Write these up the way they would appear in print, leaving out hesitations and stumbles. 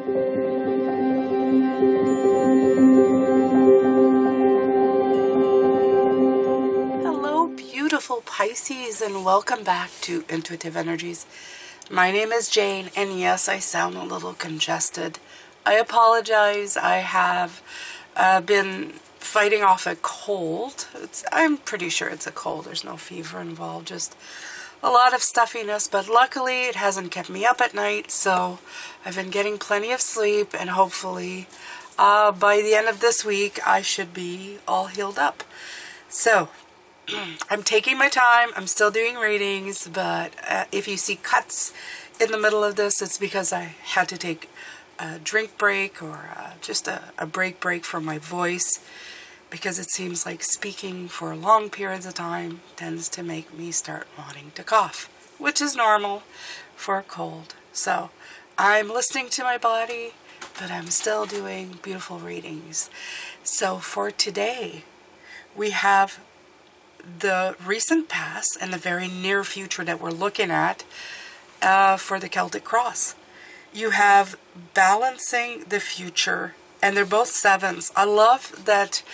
Hello, beautiful Pisces, and welcome back to Intuitive Energies. My name is Jane, and yes, I sound a little congested. I apologize. I have been fighting off a cold. I'm pretty sure it's a cold. There's no fever involved, just a lot of stuffiness, but luckily it hasn't kept me up at night, so I've been getting plenty of sleep, and hopefully by the end of this week I should be all healed up. So I'm taking my time. I'm still doing readings, but if you see cuts in the middle of this, it's because I had to take a drink break or just a break from my voice, because it seems like speaking for long periods of time tends to make me start wanting to cough, which is normal for a cold. So I'm listening to my body, but I'm still doing beautiful readings. So for today, we have the recent past and the very near future that we're looking at for the Celtic Cross. You have balancing the future, and they're both sevens. I love that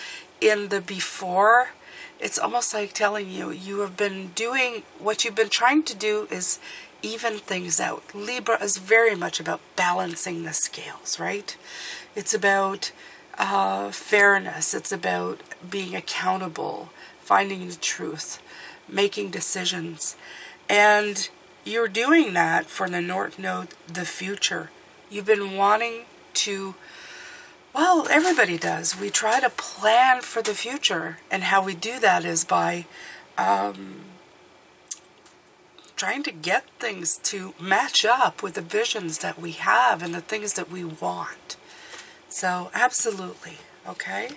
in the before, it's almost like telling you, you have been doing, what you've been trying to do is even things out. Libra is very much about balancing the scales, right? It's about fairness. It's about being accountable, finding the truth, making decisions. And you're doing that for the North Node, the future. You've been wanting to, well, everybody does. We try to plan for the future, and how we do that is by trying to get things to match up with the visions that we have and the things that we want. So, absolutely, okay?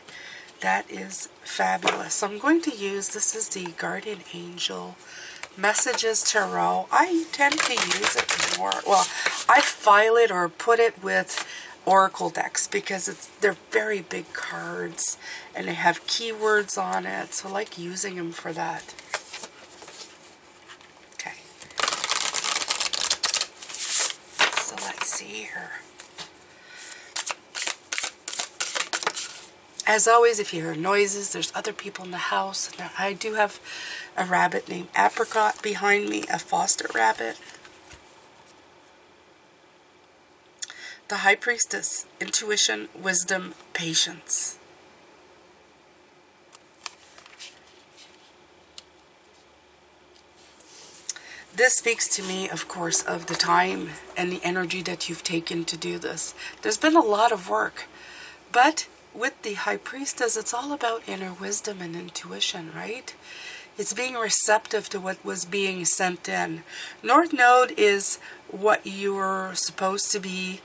That is fabulous. So I'm going to use, this is the Guardian Angel Messages Tarot. I tend to use it more, well, I file it or put it with Oracle decks because they're very big cards and they have keywords on it, so I like using them for that. Okay. So let's see here. As always, if you hear noises, there's other people in the house. Now, I do have a rabbit named Apricot behind me, a foster rabbit. The High Priestess, intuition, wisdom, patience. This speaks to me, of course, of the time and the energy that you've taken to do this. There's been a lot of work, but with the High Priestess, it's all about inner wisdom and intuition, right? It's being receptive to what was being sent in. North Node is what you're supposed to be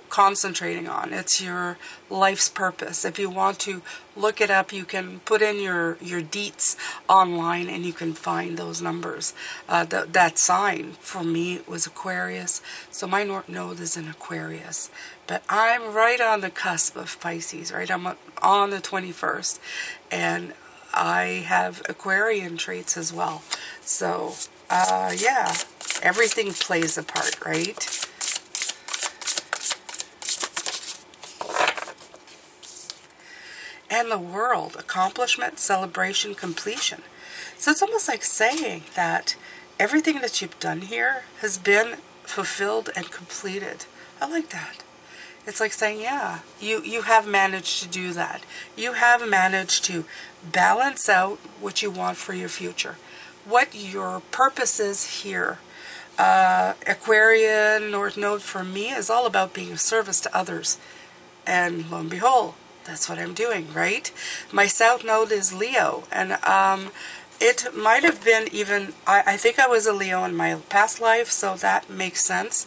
concentrating on. It's your life's purpose. If you want to look it up, you can put in your deets online and you can find those numbers. That sign for me was Aquarius, so my North Node is in Aquarius. But I'm right on the cusp of Pisces, right? I'm on the 21st, and I have Aquarian traits as well. So, yeah, everything plays a part, right? And the world, accomplishment, celebration, completion. So it's almost like saying that everything that you've done here has been fulfilled and completed. I like that. It's like saying, yeah, you have managed to do that. You have managed to balance out what you want for your future, what your purpose is here. Aquarian North Node for me is all about being of service to others. And lo and behold, that's what I'm doing, right? My South Node is Leo, and it might have been even, I think I was a Leo in my past life, so that makes sense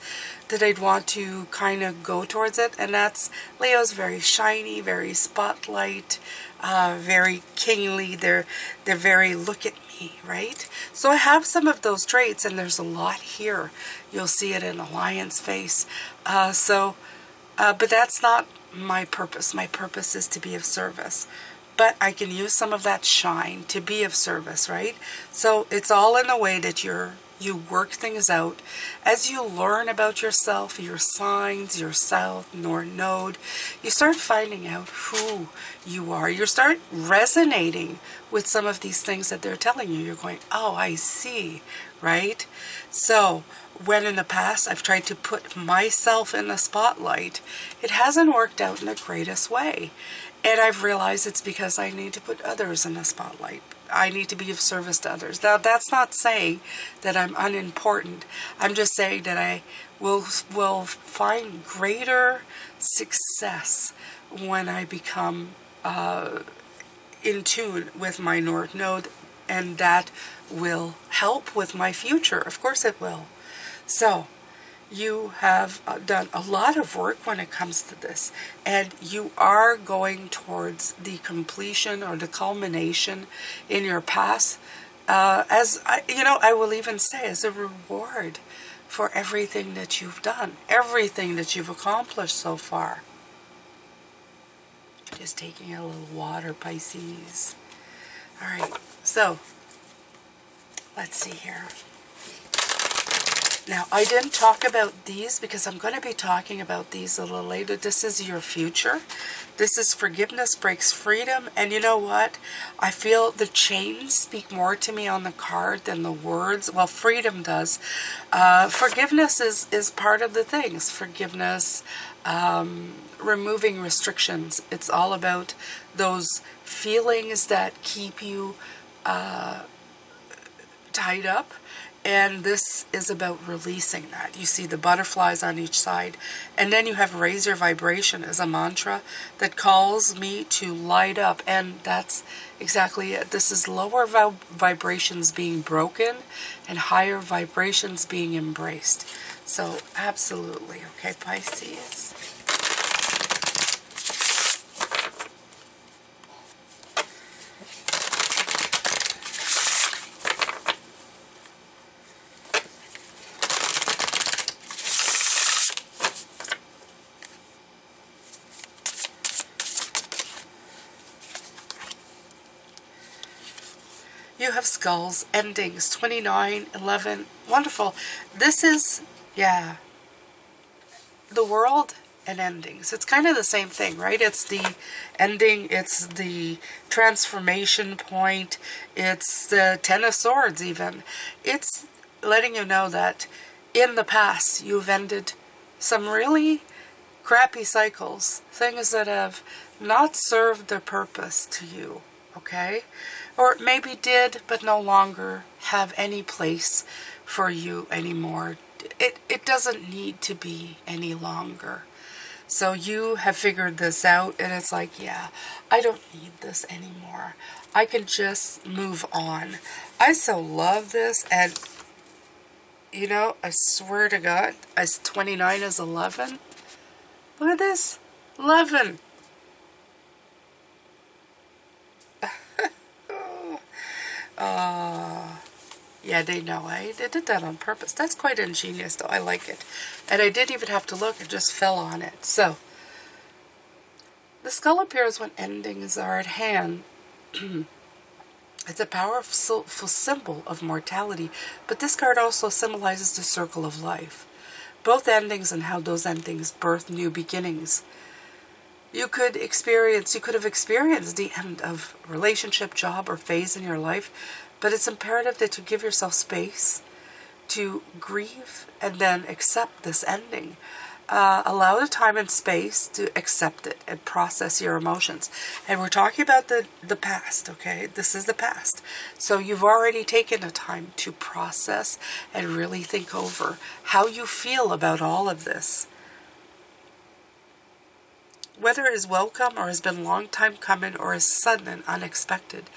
that I'd want to kind of go towards it. And that's, Leo's very shiny, very spotlight, very kingly. They're very look at me, right? So I have some of those traits, and there's a lot here. You'll see it in a lion's face. But that's not my purpose. My purpose is to be of service. But I can use some of that shine to be of service, right? So it's all in the way that you're You work things out. As you learn about yourself, your signs, your south, north node, you start finding out who you are. You start resonating with some of these things that they're telling you. You're going, oh, I see, right? So when in the past I've tried to put myself in the spotlight, it hasn't worked out in the greatest way. And I've realized it's because I need to put others in the spotlight. I need to be of service to others. Now, that's not saying that I'm unimportant. I'm just saying that I will find greater success when I become in tune with my North Node, and that will help with my future. Of course it will. So, you have done a lot of work when it comes to this, and you are going towards the completion or the culmination in your past, I will even say, as a reward for everything that you've done, everything that you've accomplished so far. Just taking a little water, Pisces. All right, so let's see here. Now, I didn't talk about these because I'm going to be talking about these a little later. This is your future. This is forgiveness breaks freedom. And you know what? I feel the chains speak more to me on the card than the words. Well, freedom does. Forgiveness is part of the things. Forgiveness, removing restrictions. It's all about those feelings that keep you tied up. And this is about releasing that. You see the butterflies on each side. And then you have raise your vibration as a mantra that calls me to light up. And that's exactly it. This is lower vibrations being broken and higher vibrations being embraced. So absolutely. Okay, Pisces. You have skulls, endings, 29, 11, wonderful. This is, yeah, the world and endings. It's kind of the same thing, right? It's the ending, it's the transformation point, it's the Ten of Swords even. It's letting you know that in the past you've ended some really crappy cycles, things that have not served their purpose to you, okay? Or maybe did, but no longer have any place for you anymore. It doesn't need to be any longer. So you have figured this out, and it's like, yeah, I don't need this anymore. I can just move on. I so love this, and, you know, I swear to God, as 29 is 11. Look at this. 11. Yeah, they know. They did that on purpose. That's quite ingenious, though. I like it. And I didn't even have to look. It just fell on it. So, the skull appears when endings are at hand. It's a powerful symbol of mortality, but this card also symbolizes the circle of life. Both endings and how those endings birth new beginnings. You could have experienced the end of relationship, job, or phase in your life, but it's imperative that you give yourself space to grieve and then accept this ending. Allow the time and space to accept it and process your emotions. And we're talking about the past, okay? This is the past. So you've already taken the time to process and really think over how you feel about all of this. Whether it is welcome or has been a long time coming or is sudden and unexpected,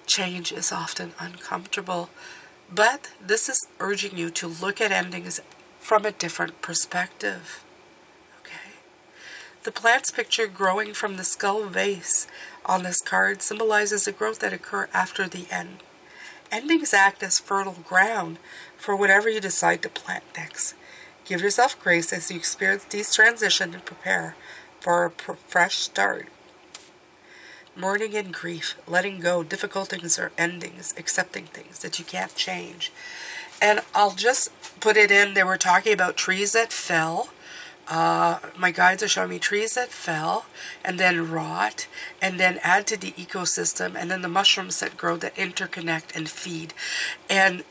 change is often uncomfortable. But this is urging you to look at endings from a different perspective. Okay? The plant's picture growing from the skull vase on this card symbolizes the growth that occur after the end. Endings act as fertile ground for whatever you decide to plant next. Give yourself grace as you experience these transitions and prepare for a fresh start. Mourning and grief, letting go, difficult things or endings, accepting things that you can't change. And I'll just put it in. They were talking about trees that fell. My guides are showing me trees that fell and then rot and then add to the ecosystem, and then the mushrooms that grow that interconnect and feed. And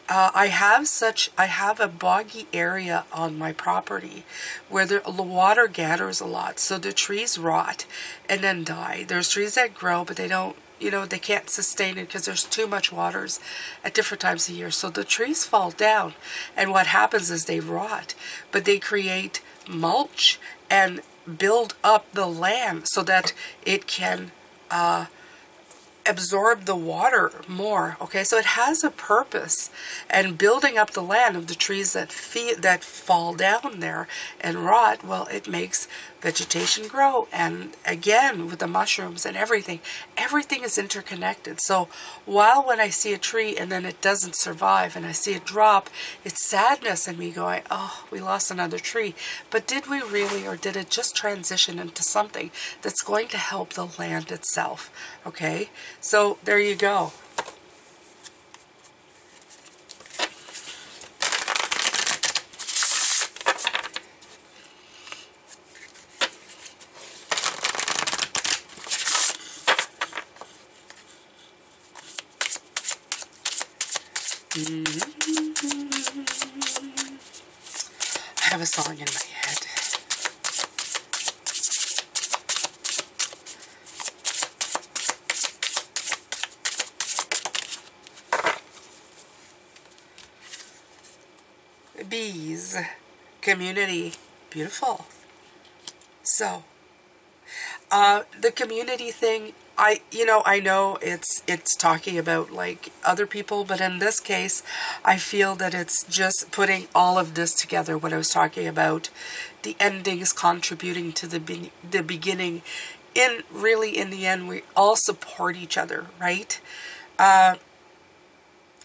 I have a boggy area on my property where the water gathers a lot, so the trees rot and then die. There's trees that grow, but they don't, they can't sustain it because there's too much waters at different times of year. So the trees fall down, and what happens is they rot, but they create mulch and build up the land so that it can absorb the water more. Okay, so it has a purpose, and building up the land of the trees that fall down there and rot, well, it makes vegetation grow. And again, with the mushrooms and everything is interconnected. So while when I see a tree and then it doesn't survive and I see it drop, it's sadness in me going, oh, we lost another tree. But did we really, or did it just transition into something that's going to help the land itself? Okay, so there you go. I have a song in my head. Bees, community, beautiful. So, the community thing, I know it's talking about like other people, but in this case, I feel that it's just putting all of this together. What I was talking about, the endings contributing to the beginning. In the end, we all support each other, right?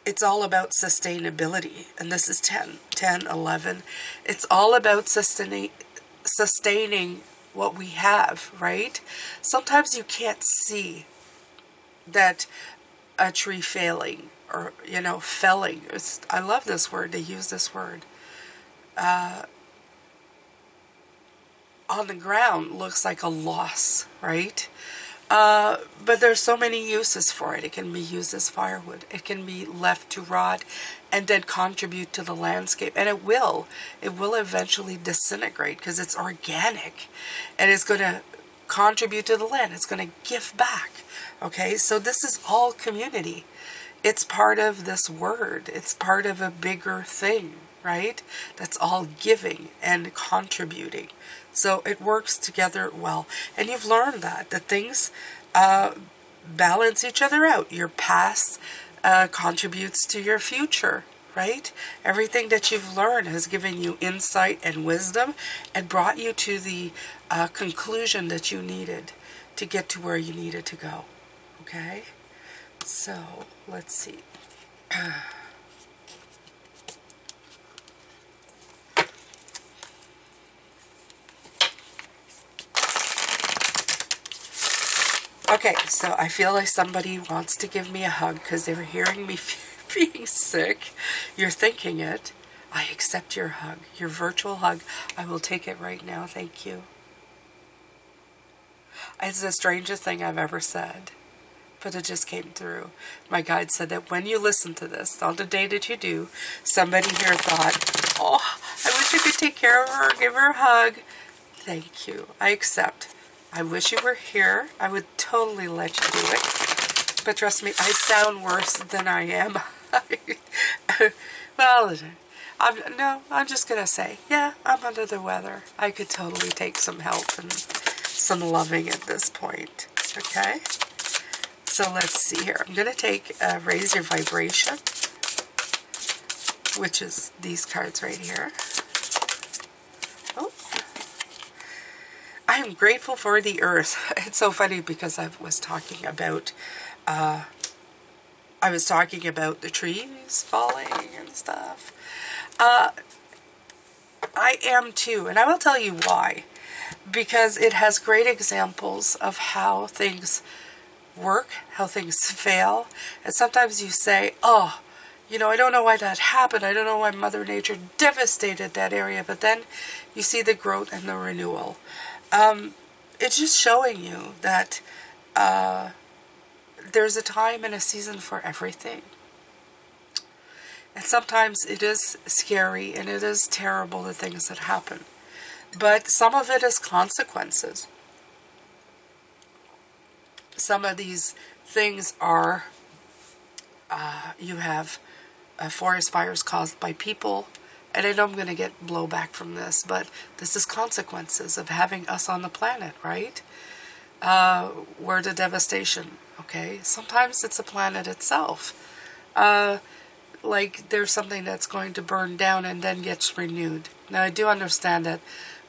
It's all about sustainability, and this is 10, 11. It's all about sustaining what we have, right? Sometimes you can't see that a tree failing or, felling. I love this word. They use this word. On the ground looks like a loss, right? But there's so many uses for it. It can be used as firewood. It can be left to rot and then contribute to the landscape. And it will eventually disintegrate because it's organic and it's going to contribute to the land. It's going to give back. Okay, so this is all community. It's part of this word. It's part of a bigger thing, right? That's all giving and contributing. So it works together well. And you've learned that things balance each other out. Your past contributes to your future, right? Everything that you've learned has given you insight and wisdom and brought you to the conclusion that you needed to get to where you needed to go. Okay? So, let's see. Okay, so I feel like somebody wants to give me a hug because they were hearing me being sick. You're thinking it. I accept your hug, your virtual hug. I will take it right now. Thank you. It's the strangest thing I've ever said, but it just came through. My guide said that when you listen to this, on the day that you do, somebody here thought, oh, I wish I could take care of her, give her a hug. Thank you. I accept. I wish you were here. I would totally let you do it. But trust me, I sound worse than I am. Well, I'm just going to say, yeah, I'm under the weather. I could totally take some help and some loving at this point. Okay? So let's see here. I'm going to take Raise Your Vibration, which is these cards right here. Oh. I am grateful for the earth. It's so funny because I was talking about the trees falling and stuff. I am too, and I will tell you why. Because it has great examples of how things work, how things fail. And sometimes you say, oh, I don't know why that happened. I don't know why Mother Nature devastated that area. But then you see the growth and the renewal. It's just showing you that there's a time and a season for everything. And sometimes it is scary and it is terrible, the things that happen. But some of it is consequences. Some of these things are, you have forest fires caused by people. And I know I'm going to get blowback from this, but this is consequences of having us on the planet, right? We're the devastation, okay? Sometimes it's the planet itself. Like there's something that's going to burn down and then gets renewed. Now I do understand that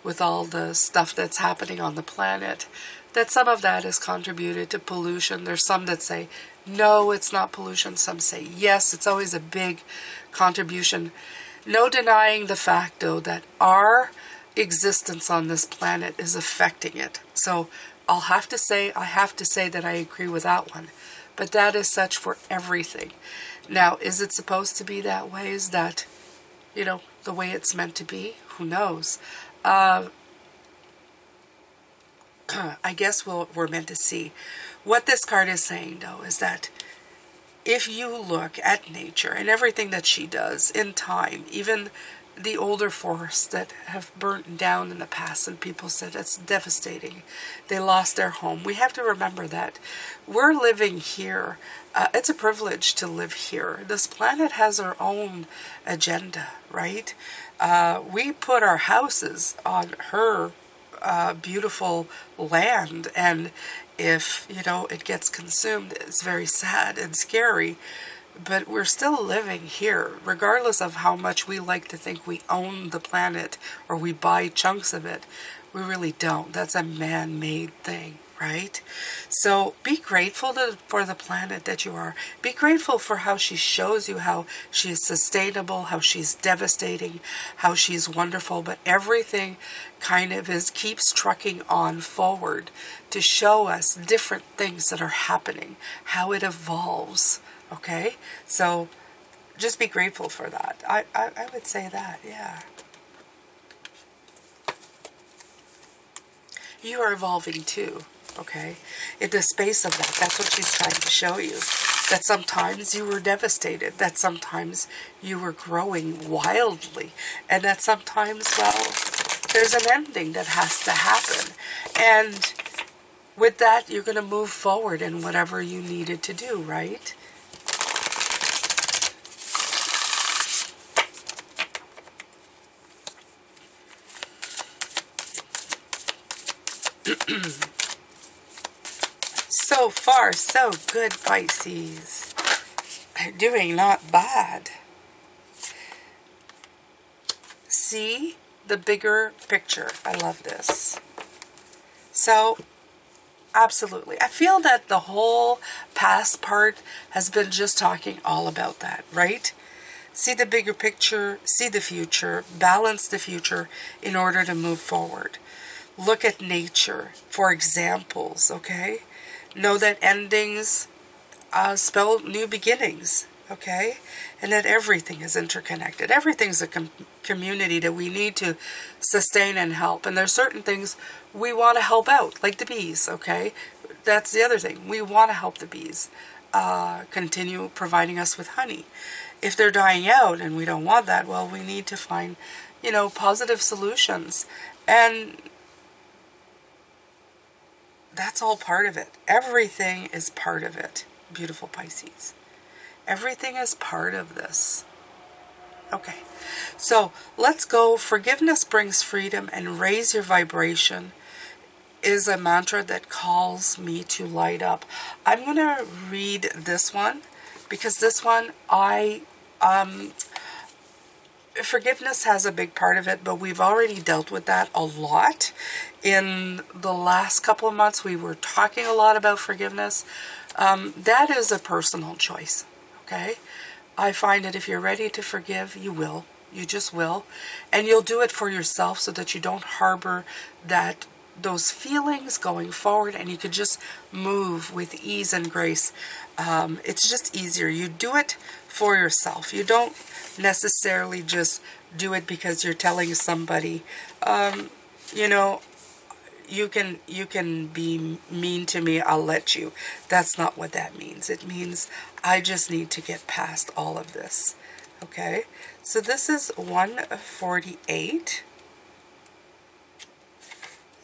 with all the stuff that's happening on the planet, that some of that is contributed to pollution. There's some that say, no, it's not pollution. Some say, yes, it's always a big contribution. No denying the fact, though, that our existence on this planet is affecting it. So I have to say that I agree with that one. But that is such for everything. Now, is it supposed to be that way? Is that, the way it's meant to be? Who knows? I guess we're meant to see. What this card is saying, though, is that if you look at nature and everything that she does in time, even the older forests that have burnt down in the past, and people said it's devastating, they lost their home. We have to remember that we're living here. It's a privilege to live here. This planet has her own agenda, right? We put our houses on her beautiful land, and if it gets consumed, it's very sad and scary, but we're still living here regardless of how much we like to think we own the planet or we buy chunks of it. We really don't. That's a man-made thing, right? So be grateful for the planet that you are. Be grateful for how she shows you how she is sustainable, how she's devastating, how she's wonderful, but everything kind of keeps trucking on forward to show us different things that are happening, how it evolves, okay? So just be grateful for that. I would say that, yeah. You are evolving too, okay? In the space of that, that's what she's trying to show you. That sometimes you were devastated, that sometimes you were growing wildly, and that sometimes, well, there's an ending that has to happen. And with that, you're going to move forward in whatever you needed to do, right? So far, so good, Pisces. Doing not bad. See the bigger picture. I love this. So, absolutely. I feel that the whole past part has been just talking all about that, right? See the bigger picture, see the future, balance the future in order to move forward. Look at nature for examples, okay? Know that endings spell new beginnings, okay? And that everything is interconnected. Everything's a community that we need to sustain and help. And there's certain things we want to help out, like the bees, okay? That's the other thing. We want to help the bees continue providing us with honey. If they're dying out and we don't want that, well, we need to find, positive solutions. And that's all part of it. Everything is part of it, beautiful Pisces. Everything is part of this. Okay, so let's go. Forgiveness brings freedom and raise your vibration is a mantra that calls me to light up. I'm going to read this one because this one, forgiveness has a big part of it, but we've already dealt with that a lot. In the last couple of months, we were talking a lot about forgiveness. That is a personal choice, okay? I find that if you're ready to forgive, you will. You just will. And you'll do it for yourself so that you don't harbor those feelings going forward, and you could just move with ease and grace. It's just easier. You do it for yourself. You don't necessarily just do it because you're telling somebody, you know, you can be mean to me, I'll let you. That's not what that means. It means I just need to get past all of this. Okay? So this is 148.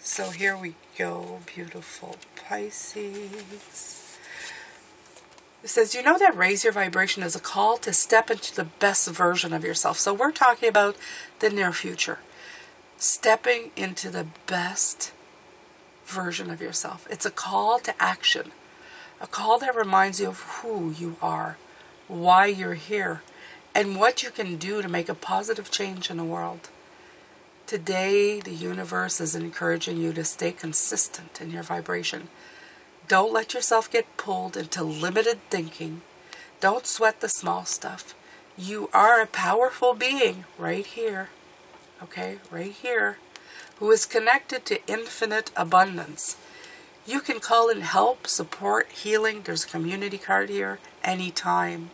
So here we go, beautiful Pisces. It says, you know that raise your vibration is a call to step into the best version of yourself. So we're talking about the near future. Stepping into the best version of yourself. It's a call to action. A call that reminds you of who you are, why you're here, and what you can do to make a positive change in the world. Today, the universe is encouraging you to stay consistent in your vibration. Don't let yourself get pulled into limited thinking. Don't sweat the small stuff. You are a powerful being right here. Okay, right here. Who is connected to infinite abundance. You can call in help, support, healing. There's a community card here anytime.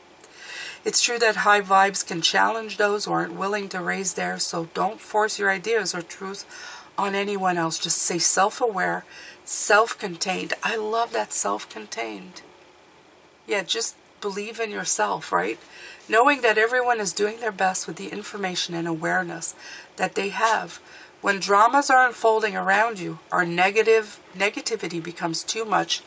It's true that high vibes can challenge those who aren't willing to raise theirs, so don't force your ideas or truth on anyone else. Just stay self-aware, self-contained. I love that self-contained. Yeah, just believe in yourself, right? Knowing that everyone is doing their best with the information and awareness that they have. When dramas are unfolding around you, or negativity becomes too much,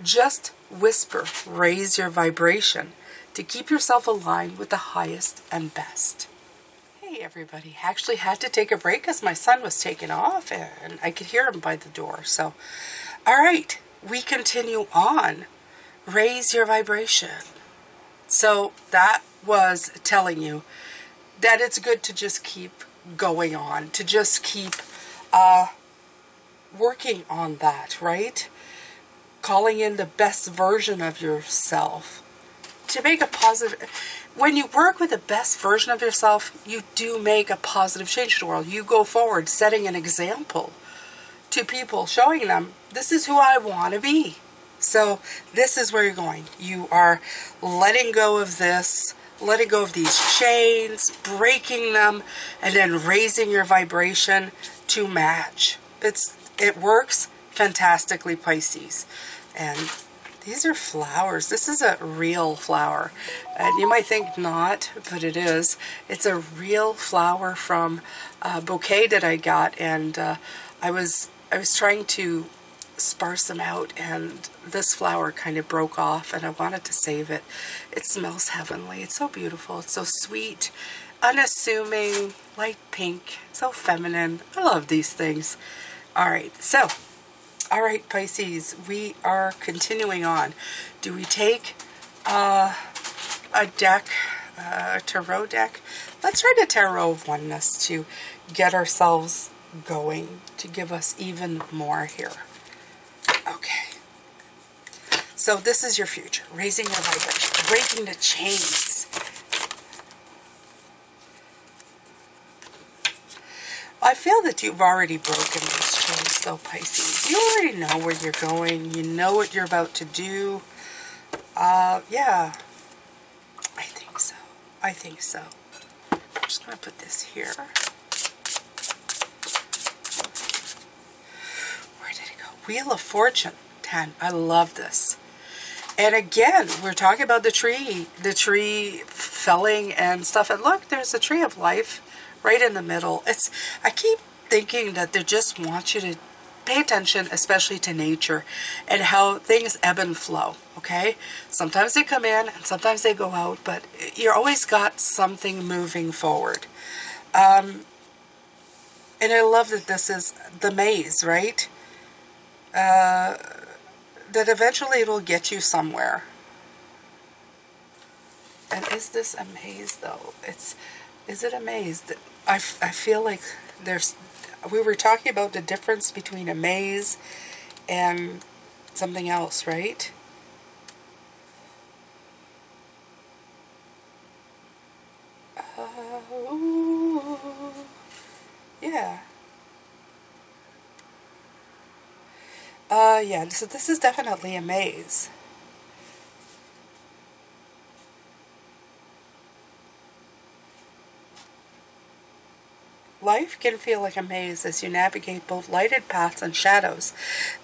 just whisper, raise your vibration to keep yourself aligned with the highest and best. Hey everybody, actually had to take a break because my son was taking off and I could hear him by the door. So, all right, we continue on. Raise your vibration. So that was telling you that it's good to just keep going on, to just keep working on that, right? Calling in the best version of yourself to make a positive. When you work with the best version of yourself, you do make a positive change to the world. You go forward setting an example to people, showing them this is who I want to be. So this is where you're going. You are letting go of this, letting go of these chains, breaking them, and then raising your vibration to match. It works fantastically, Pisces. And these are flowers. This is a real flower. And you might think not, but it is. It's a real flower from a bouquet that I got, and I was trying to sparse them out, and this flower kind of broke off, and I wanted to save it. It smells heavenly. It's so beautiful. It's so sweet, unassuming, light pink, so feminine. I love these things. All right, so, all right, Pisces, we are continuing on. Do we take a deck, a tarot deck? Let's try the Tarot of Oneness to get ourselves going, to give us even more here. Okay, so this is your future, raising your vibration, breaking the chains. I feel that you've already broken those chains though, Pisces. You already know where you're going, you know what you're about to do. Yeah, I think so. I think so. I'm just going to put this here. Where did it go? Wheel of Fortune, 10. I love this. And again, we're talking about the tree felling and stuff. And look, there's a tree of life right in the middle. I keep thinking that they just want you to pay attention, especially to nature and how things ebb and flow, okay? Sometimes they come in and sometimes they go out, but you're always got something moving forward. And I love that this is the maze, right? That eventually it'll get you somewhere. And is this a maze though? Is it a maze? I feel like we were talking about the difference between a maze and something else, right? Yeah. Yeah, so this is definitely a maze. Life can feel like a maze as you navigate both lighted paths and shadows.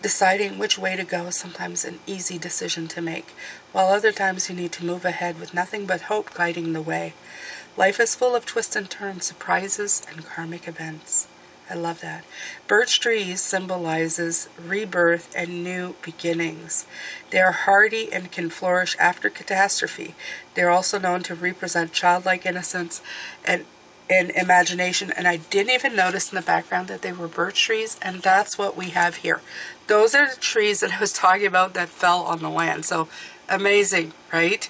Deciding which way to go is sometimes an easy decision to make, while other times you need to move ahead with nothing but hope guiding the way. Life is full of twists and turns, surprises, and karmic events. I love that. Birch trees symbolizes rebirth and new beginnings. They are hardy and can flourish after catastrophe. They are also known to represent childlike innocence and imagination. And I didn't even notice in the background that they were birch trees, and that's what we have here. Those are the trees that I was talking about that fell on the land. So amazing, right?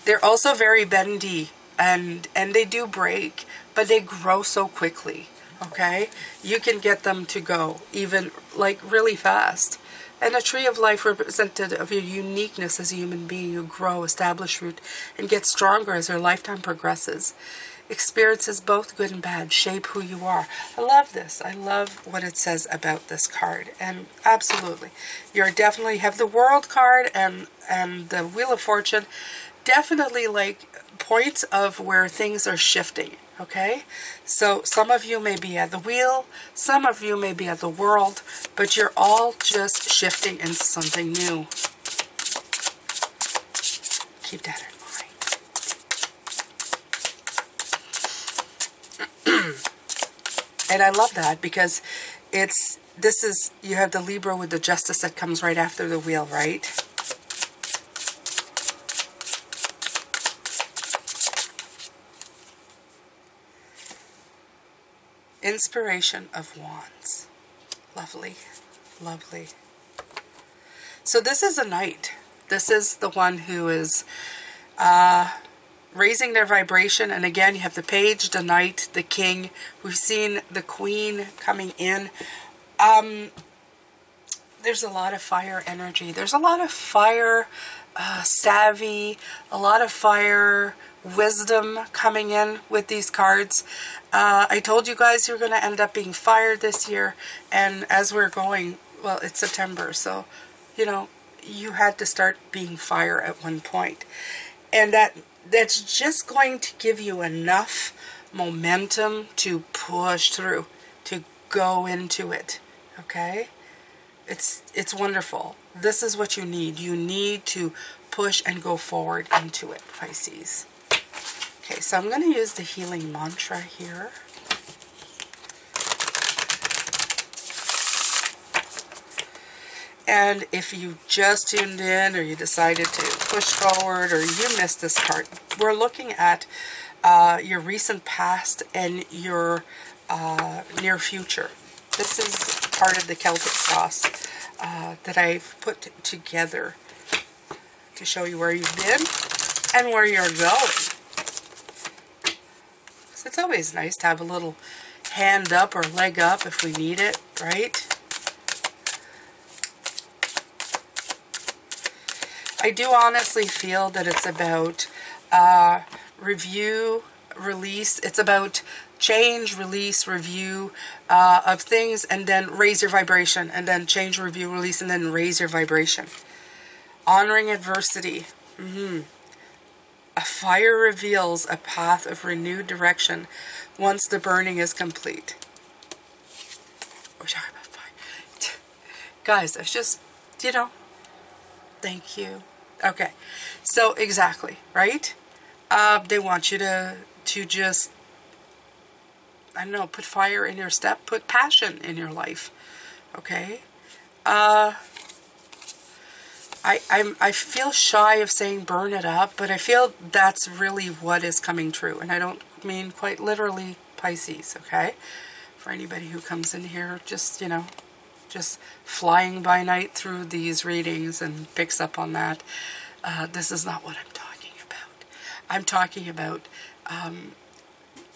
They're also very bendy, and they do break, but they grow so quickly. Okay, you can get them to go even like really fast. And a tree of life represented of your uniqueness as a human being. You grow, establish root, and get stronger as your lifetime progresses. Experiences, both good and bad, shape who you are. I love this. I love what it says about this card. And absolutely, you're definitely have the World card and the Wheel of Fortune. Definitely like points of where things are shifting. Okay, so some of you may be at the wheel, some of you may be at the world, but you're all just shifting into something new. Keep that in mind. And I love that because you have the Libra with the Justice that comes right after the wheel, right? Inspiration of Wands. Lovely, lovely. So this is a knight. This is the one who is raising their vibration. And again, you have the page, the knight, the king. We've seen the queen coming in. There's a lot of fire energy. There's a lot of fire savvy, a lot of fire wisdom coming in with these cards. I told you guys you're going to end up being fired this year, and as we're going, well, it's September, so, you know, you had to start being fire at one point. And that's just going to give you enough momentum to push through, to go into it, okay? It's wonderful. This is what you need. You need to push and go forward into it, Pisces. Okay, so I'm going to use the healing mantra here. And if you just tuned in or you decided to push forward or you missed this part, we're looking at your recent past and your near future. This is part of the Celtic sauce that I've put together to show you where you've been and where you're going. So it's always nice to have a little hand up or leg up if we need it, right? I do honestly feel that it's about review, release. It's about change, release, review of things, and then raise your vibration, and then change, review, release, and then raise your vibration. Honoring adversity. A fire reveals a path of renewed direction once the burning is complete. We're talking about fire. Guys, it's just, thank you. Okay, so exactly, right? They want you to just, I don't know, put fire in your step, put passion in your life, okay? I feel shy of saying burn it up, but I feel that's really what is coming true. And I don't mean quite literally Pisces, okay? For anybody who comes in here just, just flying by night through these readings and picks up on that. This is not what I'm talking about. I'm talking about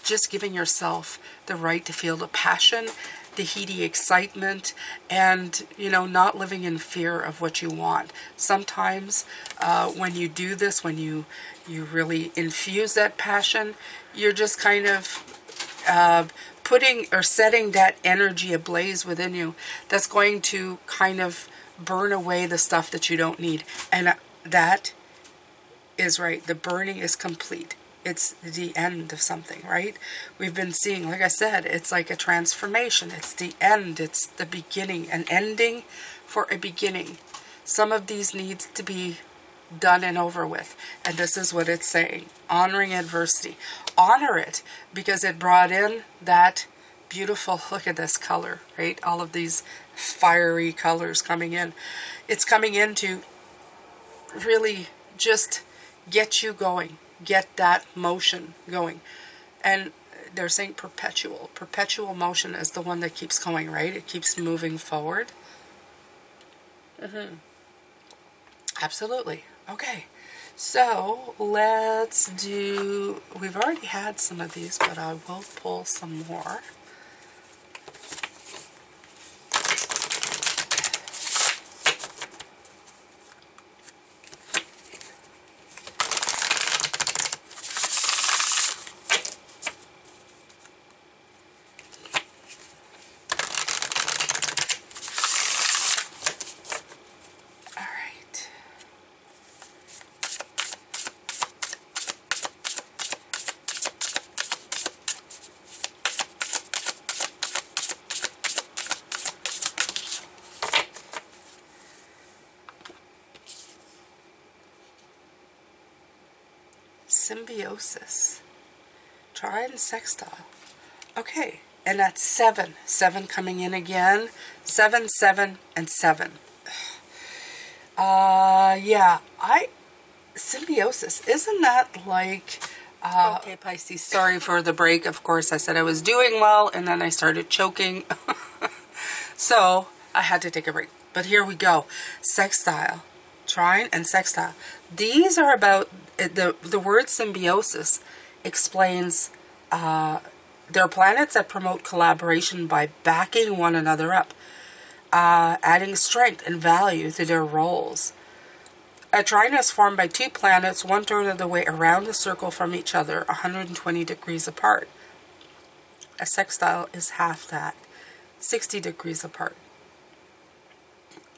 just giving yourself the right to feel the passion, the heady excitement, and, not living in fear of what you want. Sometimes when you do this, when you really infuse that passion, you're just kind of putting or setting that energy ablaze within you that's going to kind of burn away the stuff that you don't need. And that is right. The burning is complete. It's the end of something, right? We've been seeing, like I said, it's like a transformation. It's the end. It's the beginning. An ending for a beginning. Some of these needs to be done and over with. And this is what it's saying. Honoring adversity. Honor it because it brought in that beautiful, look at this color, right? All of these fiery colors coming in. It's coming in to really just get you going. Get that motion going. And they're saying perpetual. Perpetual motion is the one that keeps going, right? It keeps moving forward. Absolutely. Okay. So let's do, we've already had some of these, but I will pull some more. Symbiosis. Trine sextile. Okay, and that's 7. 7 coming in again. 7, 7, and 7. Yeah, symbiosis. Isn't that like... okay, Pisces, sorry for the break. Of course, I said I was doing well, and then I started choking. So, I had to take a break. But here we go. Sextile. Trine and sextile. These are about... The word symbiosis explains... they're planets that promote collaboration by backing one another up. Adding strength and value to their roles. A trine is formed by 2 planets, 1/3 of the way around the circle from each other, 120 degrees apart. A sextile is half that, 60 degrees apart.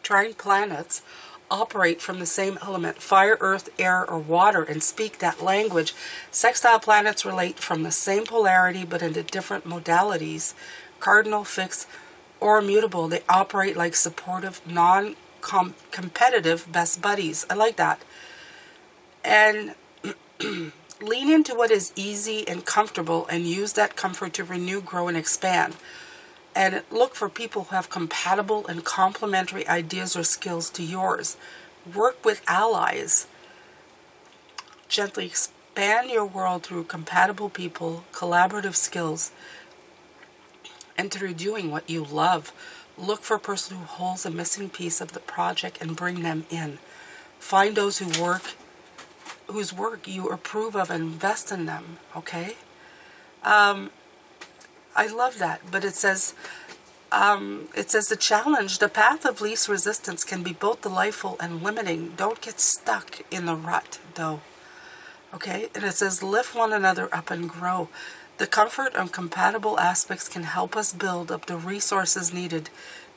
Trine planets operate from the same element, fire, earth, air, or water, and speak that language. Sextile planets relate from the same polarity, but into different modalities, cardinal, fixed, or immutable. They operate like supportive, non-competitive best buddies. I like that. And lean into what is easy and comfortable and use that comfort to renew, grow, and expand. And look for people who have compatible and complementary ideas or skills to yours. Work with allies. Gently expand your world through compatible people, collaborative skills, and through doing what you love. Look for a person who holds a missing piece of the project and bring them in. Find those whose work you approve of and invest in them, okay? I love that, but it says the challenge, the path of least resistance can be both delightful and limiting. Don't get stuck in the rut, though. Okay, and it says lift one another up and grow. The comfort and compatible aspects can help us build up the resources needed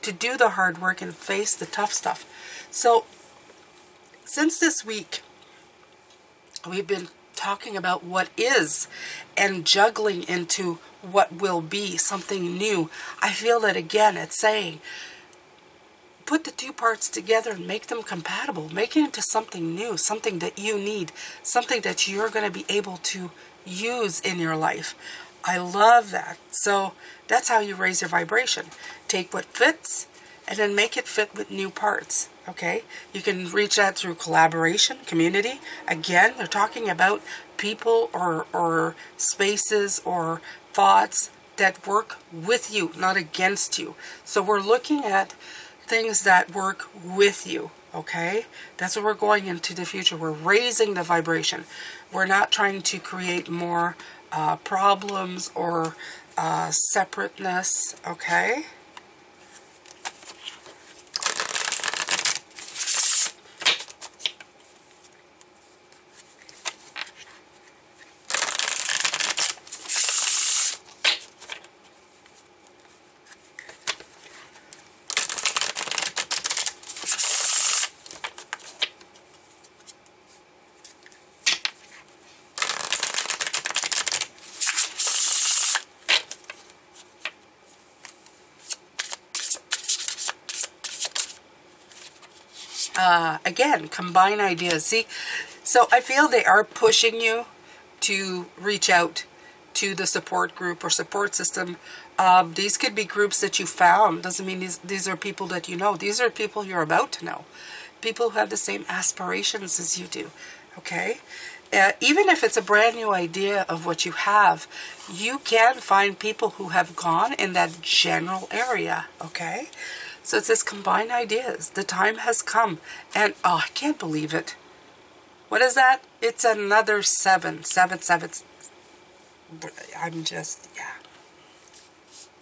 to do the hard work and face the tough stuff. So, since this week, we've been talking about what is and juggling into what will be, something new. I feel that again, it's saying, put the 2 parts together and make them compatible. Make it into something new, something that you need, something that you're going to be able to use in your life. I love that. So that's how you raise your vibration. Take what fits and then make it fit with new parts. Okay? You can reach that through collaboration, community. Again, they're talking about people or spaces or thoughts that work with you, not against you. So we're looking at things that work with you, okay? That's what we're going into the future. We're raising the vibration. We're not trying to create more problems or separateness, okay? Again, combine ideas. See, so I feel they are pushing you to reach out to the support group or support system. These could be groups that you found. Doesn't mean these are people that you know. These are people you're about to know. People who have the same aspirations as you do. Okay? Even if it's a brand new idea of what you have, you can find people who have gone in that general area. Okay? So it says combine ideas. The time has come. And, oh, I can't believe it. What is that? It's another 7. 7, 7. I'm just, yeah.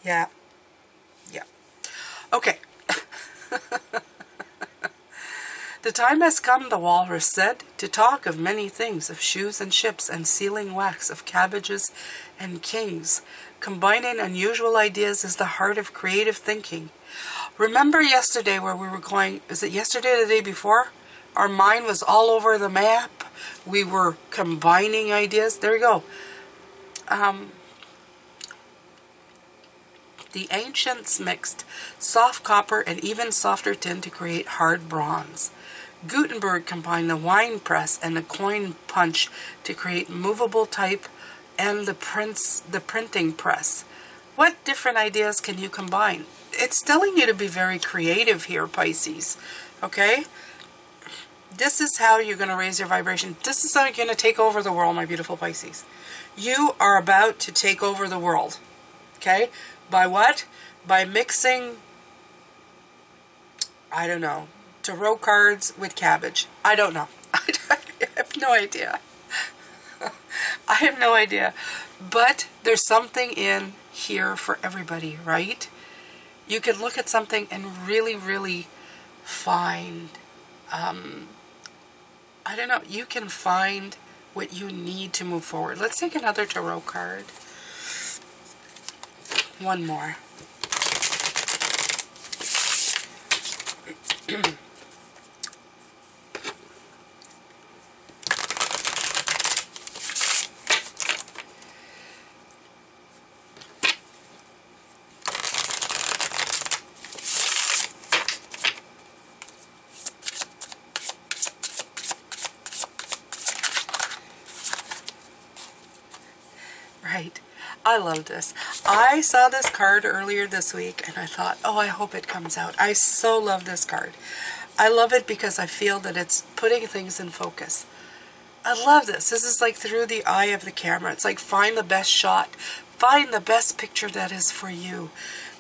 Yeah. Yeah. Okay. The time has come, the walrus said, to talk of many things, of shoes and ships and sealing wax, of cabbages and kings. Combining unusual ideas is the heart of creative thinking. Remember yesterday where we were going, is it yesterday or the day before? Our mind was all over the map. We were combining ideas. There you go. The ancients mixed soft copper and even softer tin to create hard bronze. Gutenberg combined the wine press and the coin punch to create movable type and the printing press. What different ideas can you combine? It's telling you to be very creative here, Pisces. Okay? This is how you're going to raise your vibration. This is how you're going to take over the world, my beautiful Pisces. You are about to take over the world. Okay? By what? By mixing, I don't know, tarot cards with cabbage. I don't know. I have no idea. I have no idea. But there's something in here for everybody, right? You can look at something and really, really find, I don't know, you can find what you need to move forward. Let's take another tarot card. One more. Right. I love this. I saw this card earlier this week and I thought, oh, I hope it comes out. I so love this card. I love it because I feel that it's putting things in focus. I love this. This is like through the eye of the camera. It's like find the best shot. Find the best picture that is for you.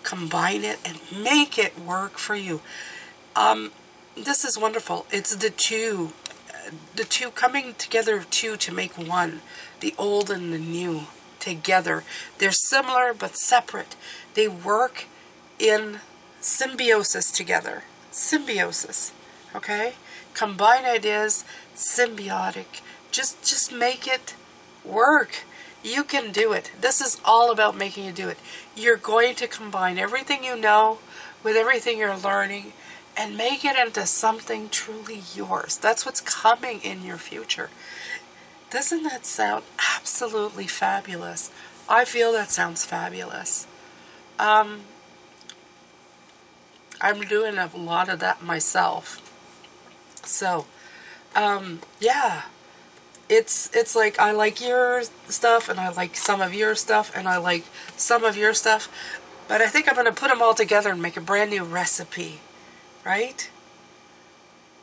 Combine it and make it work for you. This is wonderful. It's the two coming together, two to make one. The old and the new together. They're similar but separate. They work in symbiosis together. Symbiosis. Okay? Combine ideas, symbiotic. Just make it work. You can do it. This is all about making you do it. You're going to combine everything you know with everything you're learning and make it into something truly yours. That's what's coming in your future. Doesn't that sound absolutely fabulous? I feel that sounds fabulous. I'm doing a lot of that myself. So, yeah. It's like I like your stuff and I like some of your stuff and I like some of your stuff. But I think I'm going to put them all together and make a brand new recipe. Right?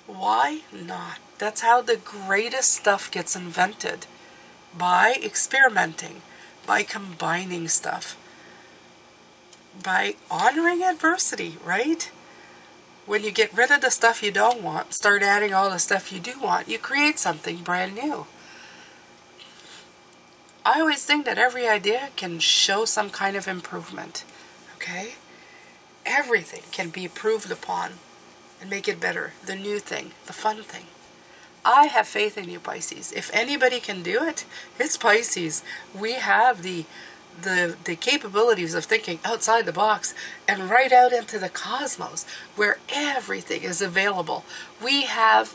Why not? That's how the greatest stuff gets invented. By experimenting. By combining stuff. By honoring adversity, right? When you get rid of the stuff you don't want, start adding all the stuff you do want, you create something brand new. I always think that every idea can show some kind of improvement. Okay? Everything can be improved upon and make it better. The new thing, the fun thing. I have faith in you, Pisces. If anybody can do it, it's Pisces. We have the capabilities of thinking outside the box and right out into the cosmos where everything is available. We have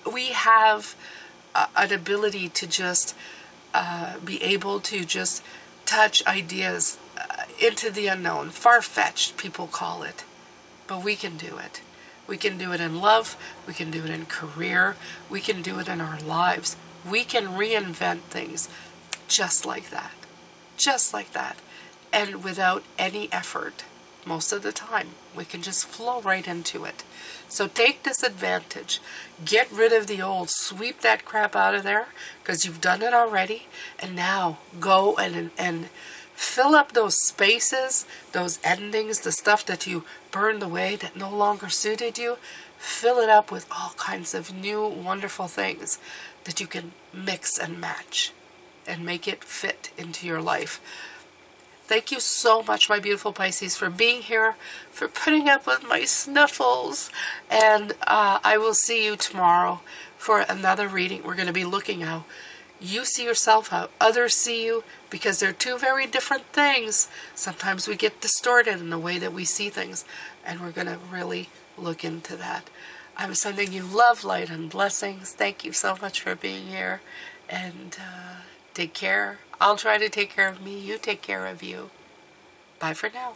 an ability to just be able to just touch ideas into the unknown. Far-fetched, people call it. But we can do it. We can do it in love. We can do it in career. We can do it in our lives. We can reinvent things just like that. Just like that. And without any effort. Most of the time, we can just flow right into it. So take this advantage. Get rid of the old. Sweep that crap out of there because you've done it already. And now go and fill up those spaces, those endings, the stuff that you burned away that no longer suited you. Fill it up with all kinds of new, wonderful things that you can mix and match and make it fit into your life. Thank you so much, my beautiful Pisces, for being here, for putting up with my sniffles. And I will see you tomorrow for another reading. We're going to be looking how you see yourself, how others see you, because they're two very different things. Sometimes we get distorted in the way that we see things, and we're going to really look into that. I'm sending you love, light, and blessings. Thank you so much for being here, and take care. I'll try to take care of me. You take care of you. Bye for now.